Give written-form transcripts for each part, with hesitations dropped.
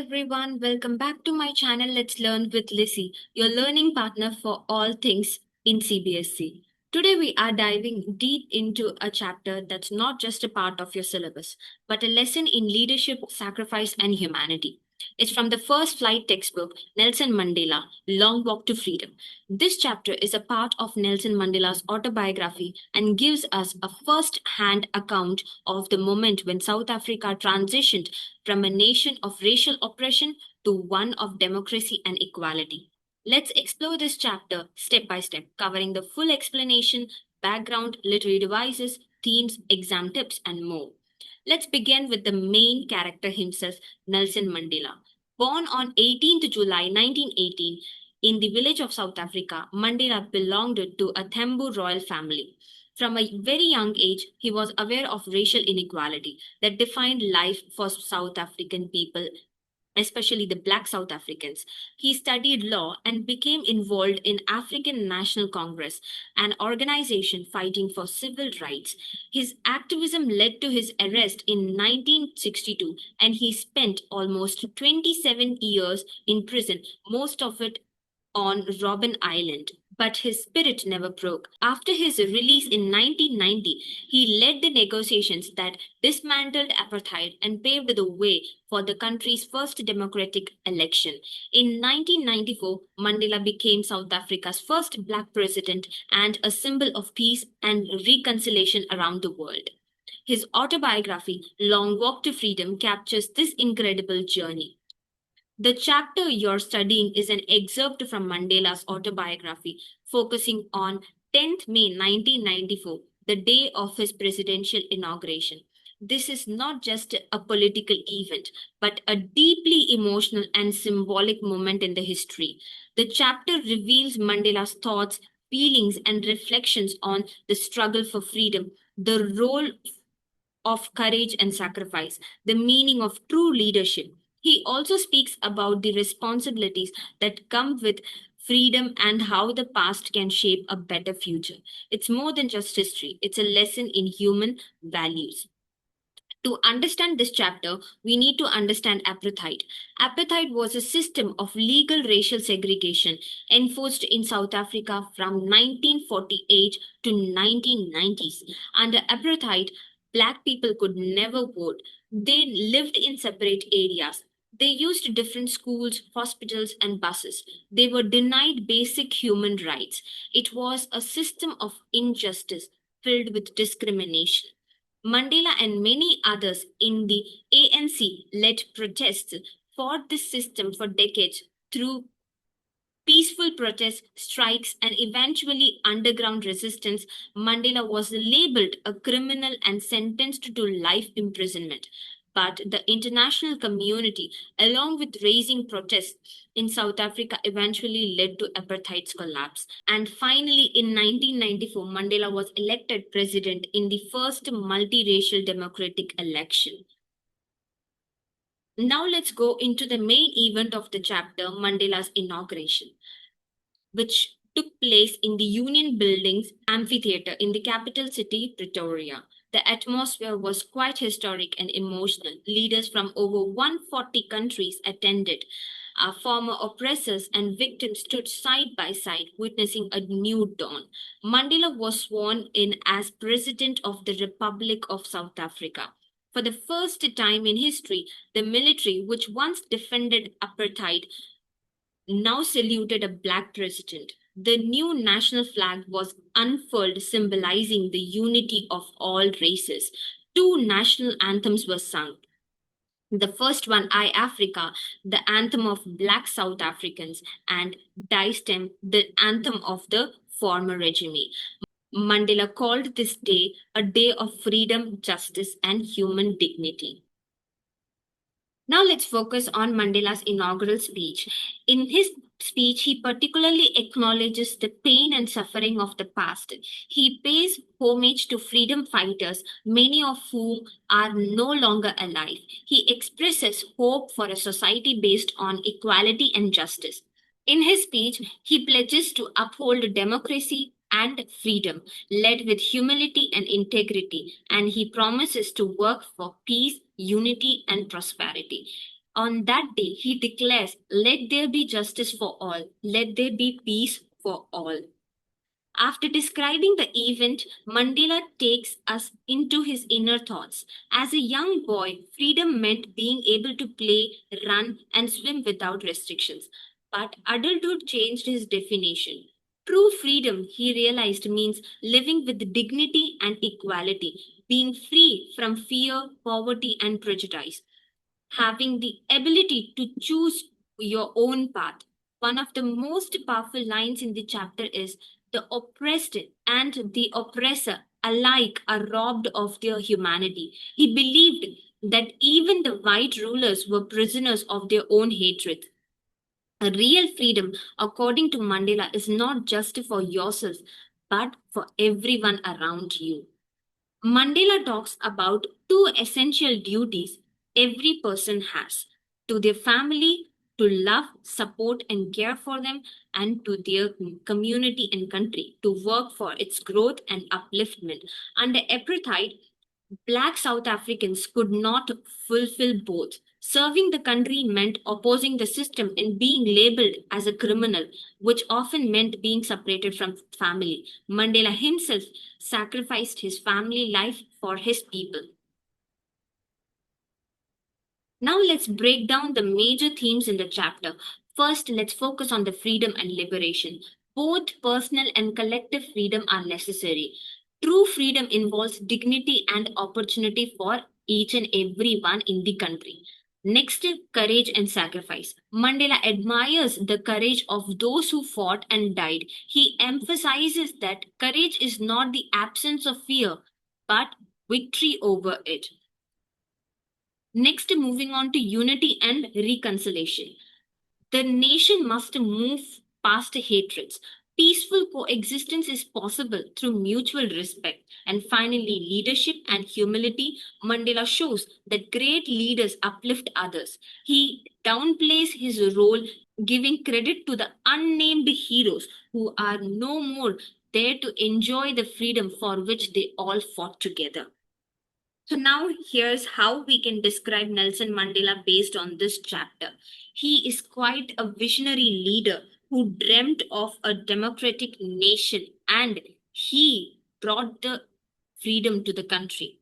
everyone, welcome back to my channel Let's Learn with Lissy, your learning partner for all things in CBSC. Today we are diving deep into a chapter that's not just a part of your syllabus, but a lesson in leadership, sacrifice, and humanity. It's from the first flight textbook, Nelson Mandela, Long Walk to Freedom. This chapter is a part of Nelson Mandela's autobiography and gives us a first hand account of the moment when South Africa transitioned from a nation of racial oppression to one of democracy and equality. Let's explore this chapter step by step, covering the full explanation, background, literary devices, themes, exam tips, and more. Let's begin with the main character himself, Nelson Mandela. Born on 18th July 1918 in the village of South Africa, Mandela belonged to a Thembu royal family. From a very young age, he was aware of racial inequality that defined life for South African people, especially the black South Africans. He studied law and became involved in African National Congress, an organization fighting for civil rights. His activism led to his arrest in 1962, and he spent almost 27 years in prison, most of it on Robben Island. But his spirit never broke. After his release in 1990, he led the negotiations that dismantled apartheid and paved the way for the country's first democratic election. In 1994, Mandela became South Africa's first black president and a symbol of peace and reconciliation around the world. His autobiography, Long Walk to Freedom, captures this incredible journey. The chapter you're studying is an excerpt from Mandela's autobiography, focusing on 10th May 1994, the day of his presidential inauguration. This is not just a political event, but a deeply emotional and symbolic moment in the history. The chapter reveals Mandela's thoughts, feelings, and reflections on the struggle for freedom, the role of courage and sacrifice, the meaning of true leadership. He also speaks about the responsibilities that come with freedom and how the past can shape a better future. It's more than just history, it's a lesson in human values. To understand this chapter, we need to understand apartheid. Apartheid was a system of legal racial segregation enforced in South Africa from 1948 to 1990s. Under apartheid, black people could never vote. They lived in separate areas. They used different schools, hospitals, and buses. They were denied basic human rights. It was a system of injustice filled with discrimination. Mandela and many others in the ANC led protests fought this system for decades through peaceful protests, strikes, and eventually underground resistance. Mandela was labeled a criminal and sentenced to life imprisonment. But the international community, along with raising protests in South Africa, eventually led to apartheid's collapse. And finally, in 1994, Mandela was elected president in the first multiracial democratic election. Now let's go into the main event of the chapter, Mandela's inauguration, which took place in the Union Buildings Amphitheatre in the capital city, Pretoria. The atmosphere was quite historic and emotional. Leaders from over 140 countries attended. Our former oppressors and victims stood side by side, witnessing a new dawn. Mandela was sworn in as President of the Republic of South Africa. For the first time in history, the military, which once defended apartheid, now saluted a black president. The new national flag was unfurled, symbolizing the unity of all races. Two national anthems were sung. The first one, I Africa, the anthem of black South Africans, and Die Stem, the anthem of the former regime. Mandela called this day a day of freedom, justice, and human dignity. Now let's focus on Mandela's inaugural speech. In his speech, he particularly acknowledges the pain and suffering of the past. He pays homage to freedom fighters, many of whom are no longer alive. He expresses hope for a society based on equality and justice. In his speech, he pledges to uphold democracy and freedom, led with humility and integrity, and he promises to work for peace, unity, and prosperity. On that day, he declares, "Let there be justice for all, let there be peace for all." After describing the event, Mandela takes us into his inner thoughts. As a young boy, freedom meant being able to play, run, and swim without restrictions. But adulthood changed his definition. True freedom, he realized, means living with dignity and equality, being free from fear, poverty, and prejudice, having the ability to choose your own path. One of the most powerful lines in the chapter is, "The oppressed and the oppressor alike are robbed of their humanity." He believed that even the white rulers were prisoners of their own hatred. A real freedom, according to Mandela, is not just for yourself, but for everyone around you. Mandela talks about two essential duties every person has: to their family, to love, support, and care for them, and to their community and country, to work for its growth and upliftment. Under apartheid, Black South Africans could not fulfill both. Serving the country meant opposing the system and being labeled as a criminal, which often meant being separated from family. Mandela himself sacrificed his family life for his people. Now let's break down the major themes in the chapter. First, let's focus on the freedom and liberation. Both personal and collective freedom are necessary. True freedom involves dignity and opportunity for each and everyone in the country. Next, courage and sacrifice. Mandela admires the courage of those who fought and died. He emphasizes that courage is not the absence of fear, but victory over it. Next, moving on to unity and reconciliation. The nation must move past hatreds. Peaceful coexistence is possible through mutual respect. And finally, leadership and humility. Mandela shows that great leaders uplift others. He downplays his role, giving credit to the unnamed heroes who are no more there to enjoy the freedom for which they all fought together. So now here's how we can describe Nelson Mandela based on this chapter. He is quite a visionary leader who dreamt of a democratic nation, and he brought the freedom to the country.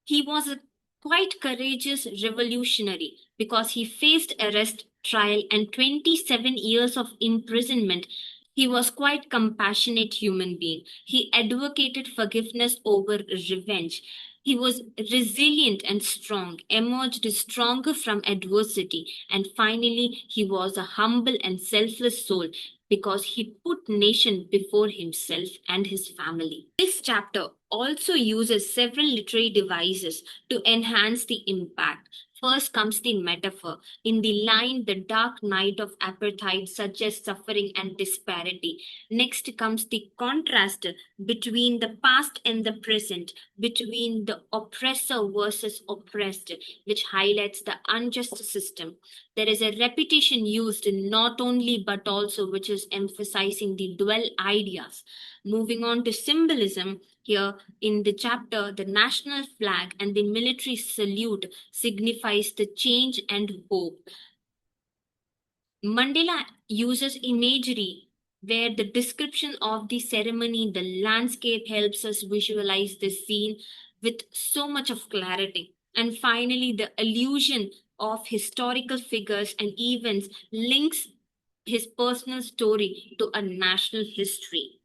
He was a quite courageous revolutionary because he faced arrest, trial, and 27 years of imprisonment. He was quite compassionate human being. He advocated forgiveness over revenge. He was resilient and strong, emerged stronger from adversity, and finally he was a humble and selfless soul because he put nation before himself and his family. This chapter also uses several literary devices to enhance the impact. First comes the metaphor. In the line, "The dark night of apartheid suggests suffering and disparity." Next comes the contrast between the past and the present, between the oppressor versus oppressed, which highlights the unjust system. There is a repetition used not only but also which is emphasizing the dual ideas. Moving on to symbolism, here in the chapter, the national flag and the military salute signifies the change and hope. Mandela uses imagery where the description of the ceremony, the landscape helps us visualize the scene with so much of clarity. And finally, the allusion of historical figures and events links his personal story to a national history.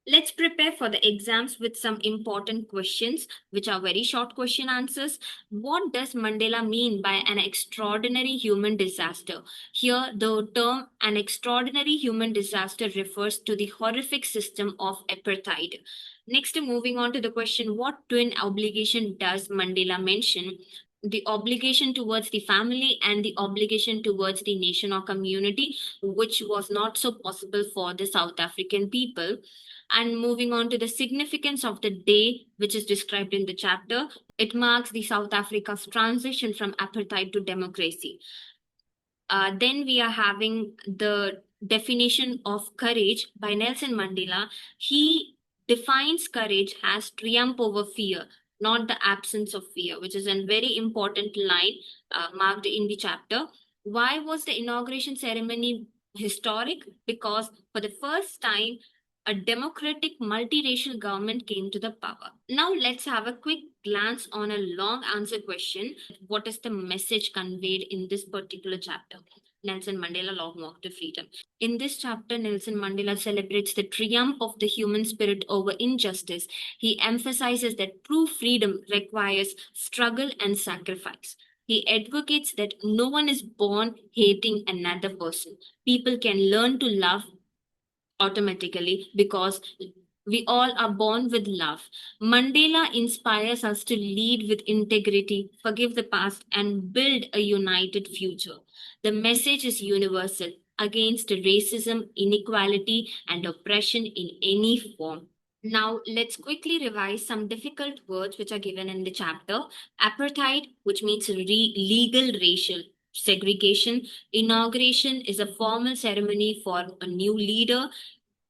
Let's prepare for the exams with some important questions, which are very short question answers. What does Mandela mean by an extraordinary human disaster? Here, the term "an extraordinary human disaster" refers to the horrific system of apartheid. Next, moving on to the question, what twin obligation does Mandela mention? The obligation towards the family and the obligation towards the nation or community, which was not so possible for the South African people. And moving on to the significance of the day, which is described in the chapter, it marks the South Africa's transition from apartheid to democracy. Then we are having the definition of courage by Nelson Mandela. He defines courage as triumph over fear, not the absence of fear, which is a very important line marked in the chapter. Why was the inauguration ceremony historic? Because for the first time, a democratic multiracial government came to the power. Now, let's have a quick glance on a long answer question. What is the message conveyed in this particular chapter? Nelson Mandela Long Walk to Freedom. In this chapter, Nelson Mandela celebrates the triumph of the human spirit over injustice. He emphasizes that true freedom requires struggle and sacrifice. He advocates that no one is born hating another person. People can learn to love automatically because we all are born with love. Mandela inspires us to lead with integrity, forgive the past, and build a united future. The message is universal against racism, inequality, and oppression in any form. Now, let's quickly revise some difficult words which are given in the chapter. Apartheid, which means legal racial segregation. Inauguration is a formal ceremony for a new leader.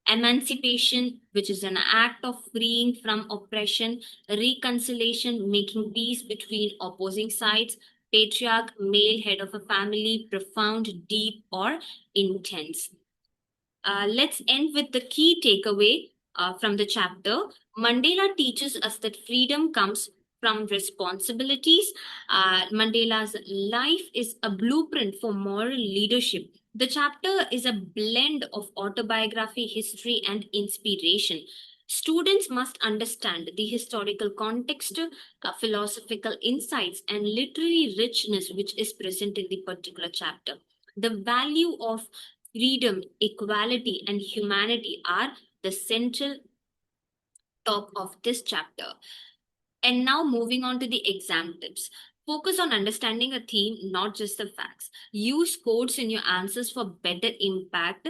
Emancipation, which is an act of freeing from oppression. Reconciliation, making peace between opposing sides. Patriarch, male head of a family, profound, deep, or intense. Let's end with the key takeaway from the chapter. Mandela teaches us that freedom comes from responsibilities. Mandela's life is a blueprint for moral leadership. The chapter is a blend of autobiography, history, and inspiration. Students must understand the historical context, philosophical insights, and literary richness which is present in the particular chapter. The value of freedom, equality, and humanity are the central top of this chapter. And now moving on to the exam tips. Focus on understanding a theme, not just the facts. Use quotes in your answers for better impact.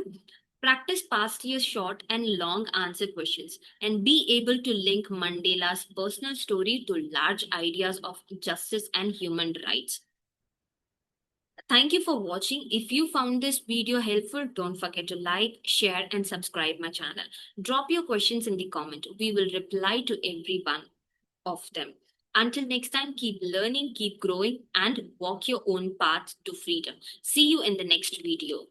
Practice past year short and long answer questions and be able to link Mandela's personal story to large ideas of justice and human rights. Thank you for watching. If you found this video helpful, don't forget to like, share, and subscribe my channel. Drop your questions in the comment. We will reply to every one of them. Until next time, keep learning, keep growing, and walk your own path to freedom. See you in the next video.